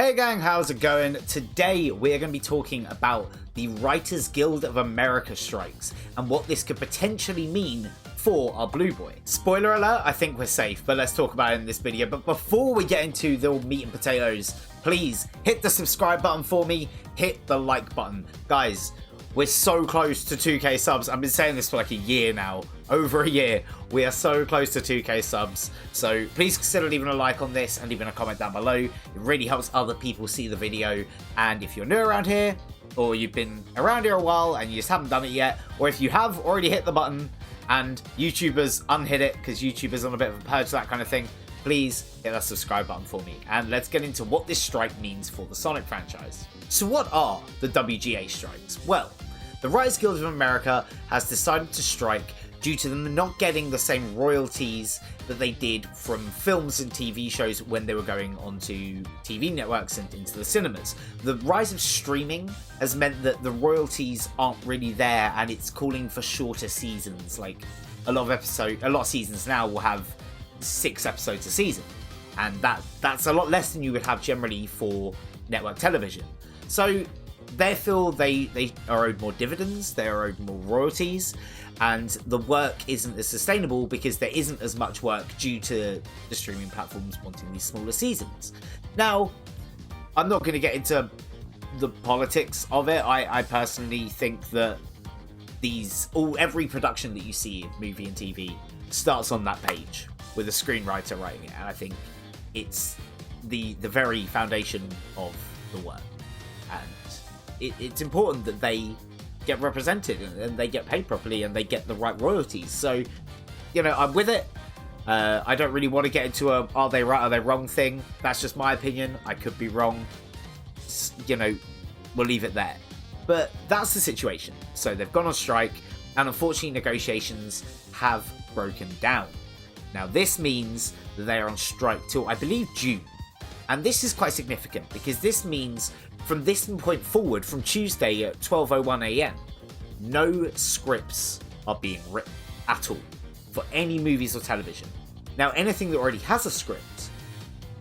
Hey gang, how's it going? Today we're going to be talking about the Writers Guild of America strikes and what this could potentially mean for our Blue Boy. Spoiler alert, I think we're safe, but let's talk about it in this video. But before we get into the meat and potatoes, please hit the subscribe button for me, hit the like button. Guys, we're so close to 2k subs. I've been saying this for like a year now, over a year. We are so close to 2k subs. So please consider leaving a like on this and leaving a comment down below. It really helps other people see the video. And if you're new around here, or you've been around here a while and you just haven't done it yet, or if you have already hit the button and YouTubers unhit it because YouTubers on a bit of a purge, that kind of thing, please hit that subscribe button for me. And let's get into what this strike means for the Sonic franchise. So what are the WGA strikes? Well, the Writers Guild of America has decided to strike due to them not getting the same royalties that they did from films and TV shows when they were going onto TV networks and into the cinemas. The rise of streaming has meant that the royalties aren't really there, and it's calling for shorter seasons. Like a lot of seasons now will have 6 episodes a season, and that's a lot less than you would have generally for network television. So they feel they are owed more dividends, they are owed more royalties, and the work isn't as sustainable because there isn't as much work due to the streaming platforms wanting these smaller seasons. Now, I'm not going to get into the politics of it. I personally think that every production that you see, movie and TV, starts on that page with a screenwriter writing it, and I think it's the very foundation of the work. And it's important that they get represented and they get paid properly and they get the right royalties. So, you know, I'm with it. I don't really want to get into a are they right, are they wrong thing. That's just my opinion. I could be wrong. You know, we'll leave it there. But that's the situation. So they've gone on strike, and unfortunately negotiations have broken down. Now this means that they are on strike till, I believe, June. And this is quite significant because this means from this point forward, from Tuesday at 12:01 AM, no scripts are being written at all for any movies or television. Now, anything that already has a script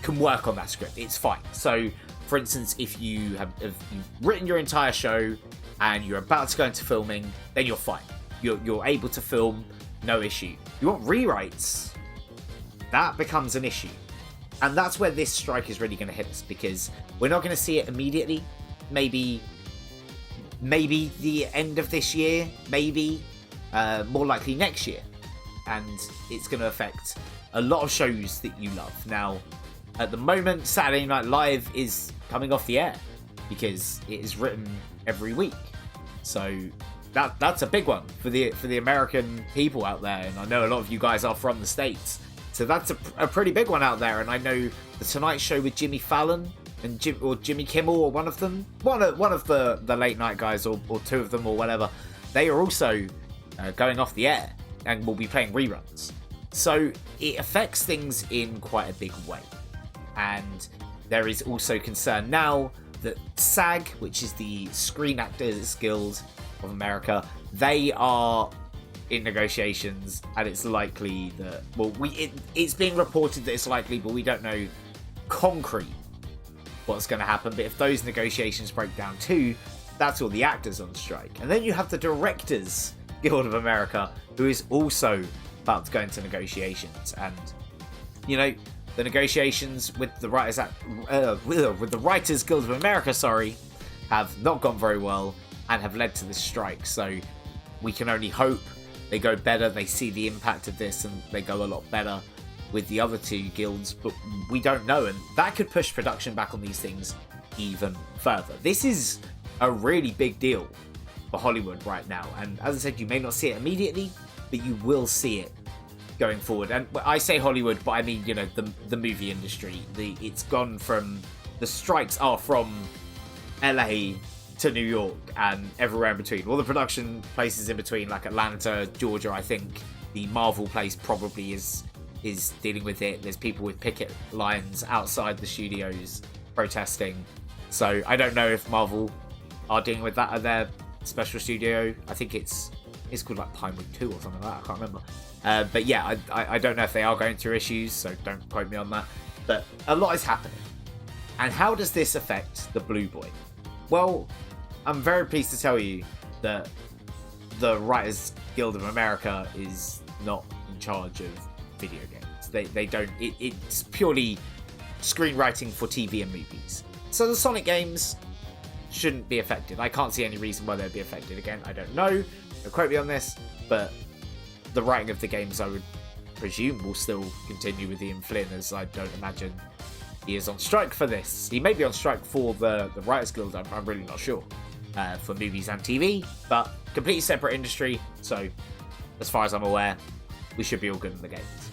can work on that script. It's fine. So, for instance, if you've written your entire show and you're about to go into filming, then you're fine. You're able to film, no issue. You want rewrites, that becomes an issue. And that's where this strike is really going to hit us, because we're not going to see it immediately. Maybe the end of this year, maybe more likely next year. And it's going to affect a lot of shows that you love. Now, at the moment, Saturday Night Live is coming off the air because it is written every week. So that's a big one for the American people out there. And I know a lot of you guys are from the States. So that's a pretty big one out there. And I know the Tonight Show with Jimmy Fallon and Jimmy Kimmel, or one of them, one of the late night guys, or two of them, or whatever, they are also going off the air and will be playing reruns. So it affects things in quite a big way. And there is also concern now that SAG, which is the Screen Actors Guild of America, they are in negotiations, and it's likely that, well, it's being reported that it's likely, but we don't know concrete what's going to happen. But if those negotiations break down too, that's all the actors on strike. And then you have the Directors Guild of America, who is also about to go into negotiations. And you know, the negotiations with the with the Writers Guild of America, have not gone very well and have led to this strike. So we can only hope they go better, they see the impact of this, and they go a lot better with the other two guilds, but we don't know, and that could push production back on these things even further. This is a really big deal for Hollywood right now, and as I said, you may not see it immediately, but you will see it going forward. And I say Hollywood, but I mean, you know, the movie industry. It's gone from, the strikes are from LA to New York and everywhere in between. All the production places in between, like Atlanta, Georgia, I think the Marvel place probably is dealing with it. There's people with picket lines outside the studios protesting. So I don't know if Marvel are dealing with that at their special studio. I think it's called like Pinewood 2 or something like that. I can't remember. But yeah, I don't know if they are going through issues, so don't quote me on that. But a lot is happening. And how does this affect the Blue Boy? Well, I'm very pleased to tell you that the Writers Guild of America is not in charge of video games. They don't. It's purely screenwriting for TV and movies. So the Sonic games shouldn't be affected. I can't see any reason why they'd be affected. Again, I don't know. Don't quote me on this, but the writing of the games, I would presume, will still continue with Ian Flynn, as I don't imagine he is on strike for this. He may be on strike for the Writers Guild, I'm really not sure, for movies and TV, but completely separate industry, so as far as I'm aware, we should be all good in the games.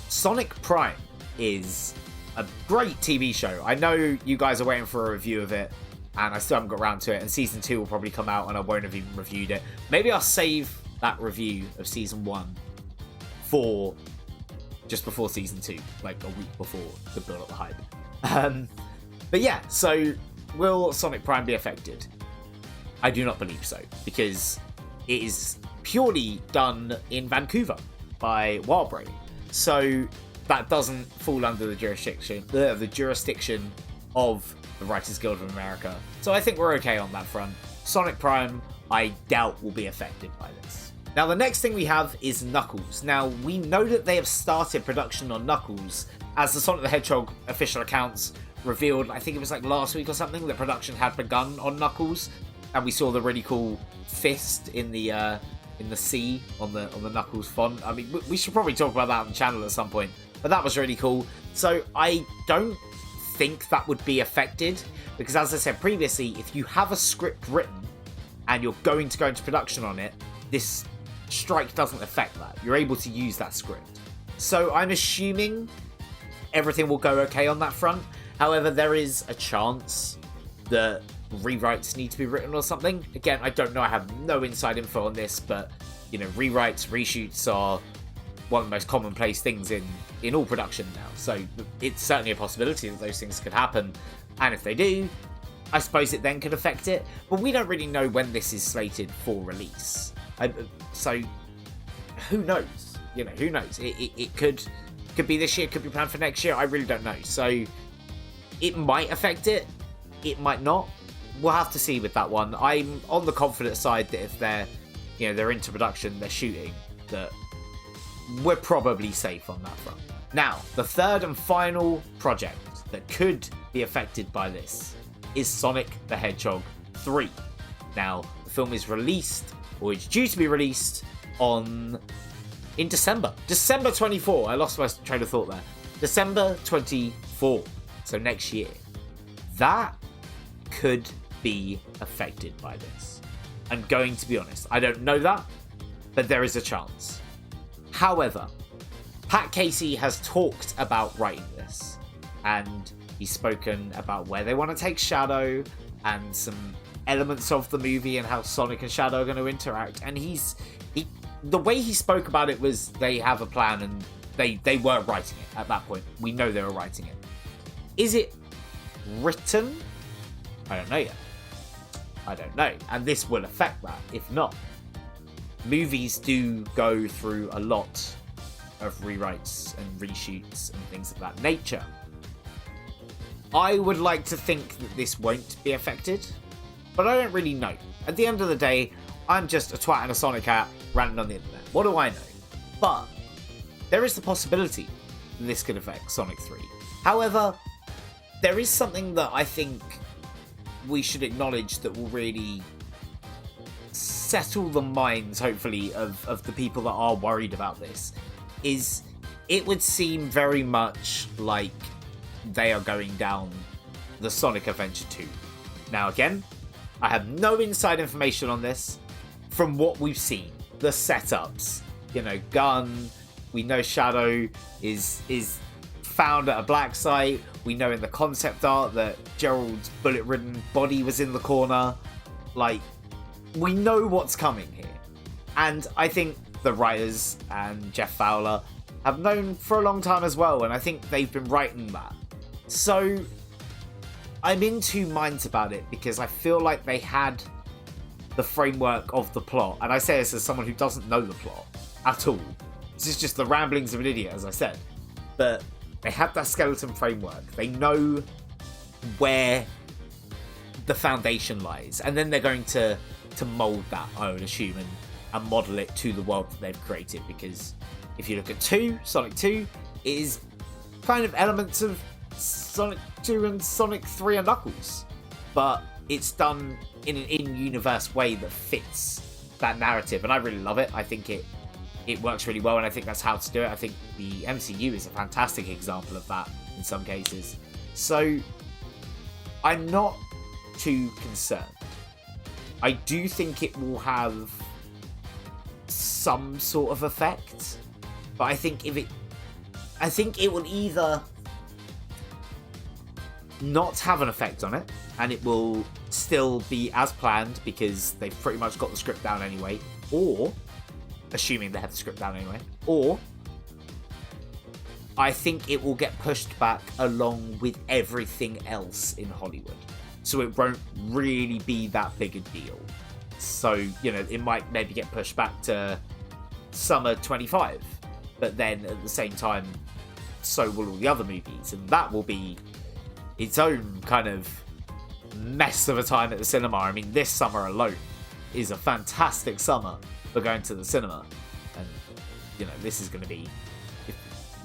Sonic Prime is a great TV show. I know you guys are waiting for a review of it, and I still haven't got around to it, and Season 2 will probably come out, and I won't have even reviewed it. Maybe I'll save that review of Season 1 for just before Season 2, like a week before, to build up the hype. But yeah, so will Sonic Prime be affected? I do not believe so, because it is purely done in Vancouver by Wildbrain. So that doesn't fall under the jurisdiction of the Writers Guild of America. So I think we're okay on that front. Sonic Prime, I doubt, will be affected by this. Now, the next thing we have is Knuckles. Now, we know that they have started production on Knuckles, as the Sonic the Hedgehog official accounts revealed, I think it was like last week or something, that production had begun on Knuckles, and we saw the really cool fist in the sea on the Knuckles font. I mean, we should probably talk about that on the channel at some point, but that was really cool. So I don't think that would be affected, because as I said previously, if you have a script written and you're going to go into production on it, this strike doesn't affect that. You're able to use that script. So I'm assuming everything will go okay on that front. However, there is a chance that rewrites need to be written or something. Again, I don't know. I have no inside info on this, but you know, rewrites, reshoots are one of the most commonplace things in all production now. So it's certainly a possibility that those things could happen. And if they do, I suppose it then could affect it. But we don't really know when this is slated for release. So who knows? You know, who knows? It could be this year, could be planned for next year. I really don't know. So it might affect it. It might not. We'll have to see with that one. I'm on the confident side that if they're into production, they're shooting, that we're probably safe on that front. Now, the third and final project that could be affected by this is Sonic the Hedgehog 3. Now, the film is released, or it's due to be released in December 24. I lost my train of thought there. December 24, so next year. That could be affected by this. I'm going to be honest, I don't know that, but there is a chance. However, Pat Casey has talked about writing this, and he's spoken about where they want to take Shadow and some elements of the movie and how Sonic and Shadow are going to interact. And the way he spoke about it was they have a plan, and they were writing it at that point. We know they were writing it. Is it written? I don't know yet. I don't know. And this will affect that, if not. Movies do go through a lot of rewrites and reshoots and things of that nature. I would like to think that this won't be affected, but I don't really know. At the end of the day, I'm just a twat and a Sonic hat ranting on the internet. What do I know? But there is the possibility that this could affect Sonic 3. However, there is something that I think we should acknowledge that will really settle the minds, hopefully, of the people that are worried about this, is it would seem very much like they are going down the Sonic Adventure 2. Now again, I have no inside information on this. From what we've seen, the setups, Gun, we know Shadow is found at a black site. We know in the concept art that Gerald's bullet-ridden body was in the corner. We know what's coming here. And I think the writers and Jeff Fowler have known for a long time as well, and I think they've been writing that. So I'm in two minds about it, because I feel like they had the framework of the plot, and I say this as someone who doesn't know the plot at all. This is just the ramblings of an idiot, as I said. But They have that skeleton framework. They know where the foundation lies, and then they're going to mold that, I would assume, and model it to the world that they've created. Because if you look at Sonic 2, it is kind of elements of Sonic 2 and Sonic 3 and Knuckles, but it's done in an in-universe way that fits that narrative, and I really love it. I think it works really well, and I think that's how to do it. I think the MCU is a fantastic example of that in some cases. So I'm not too concerned. I do think it will have some sort of effect, but I think it will either not have an effect on it, and it will still be as planned because they've pretty much got the script down anyway, or assuming they have the script down anyway, or I think it will get pushed back along with everything else in Hollywood. So it won't really be that big a deal. So, you know, it might maybe get pushed back to summer 25, but then at the same time, so will all the other movies, and that will be its own kind of mess of a time at the cinema. I mean, this summer alone is a fantastic summer for going to the cinema, and you know, this is going to be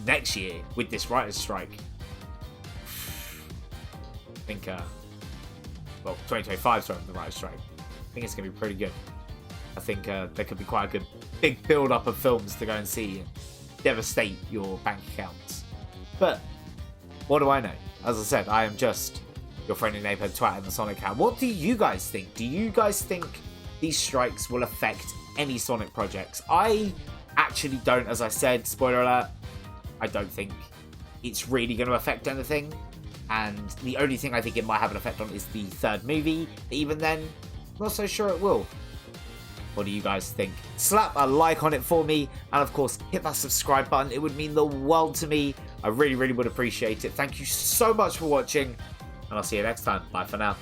next year with this writer's strike. I think 2025 sorry, the writer's strike. I think it's going to be pretty good. I think there could be quite a good big build up of films to go and see and devastate your bank accounts. But what do I know? As I said, I am just your friendly neighborhood twat in the Sonic Hat. What do you guys think? Do you guys think these strikes will affect any Sonic projects? I actually don't. As I said, spoiler alert, I don't think it's really going to affect anything. And the only thing I think it might have an effect on is the third movie. Even then, I'm not so sure it will. What do you guys think? Slap a like on it for me, and of course, hit that subscribe button. It would mean the world to me. I really, really would appreciate it. Thank you so much for watching, and I'll see you next time. Bye for now.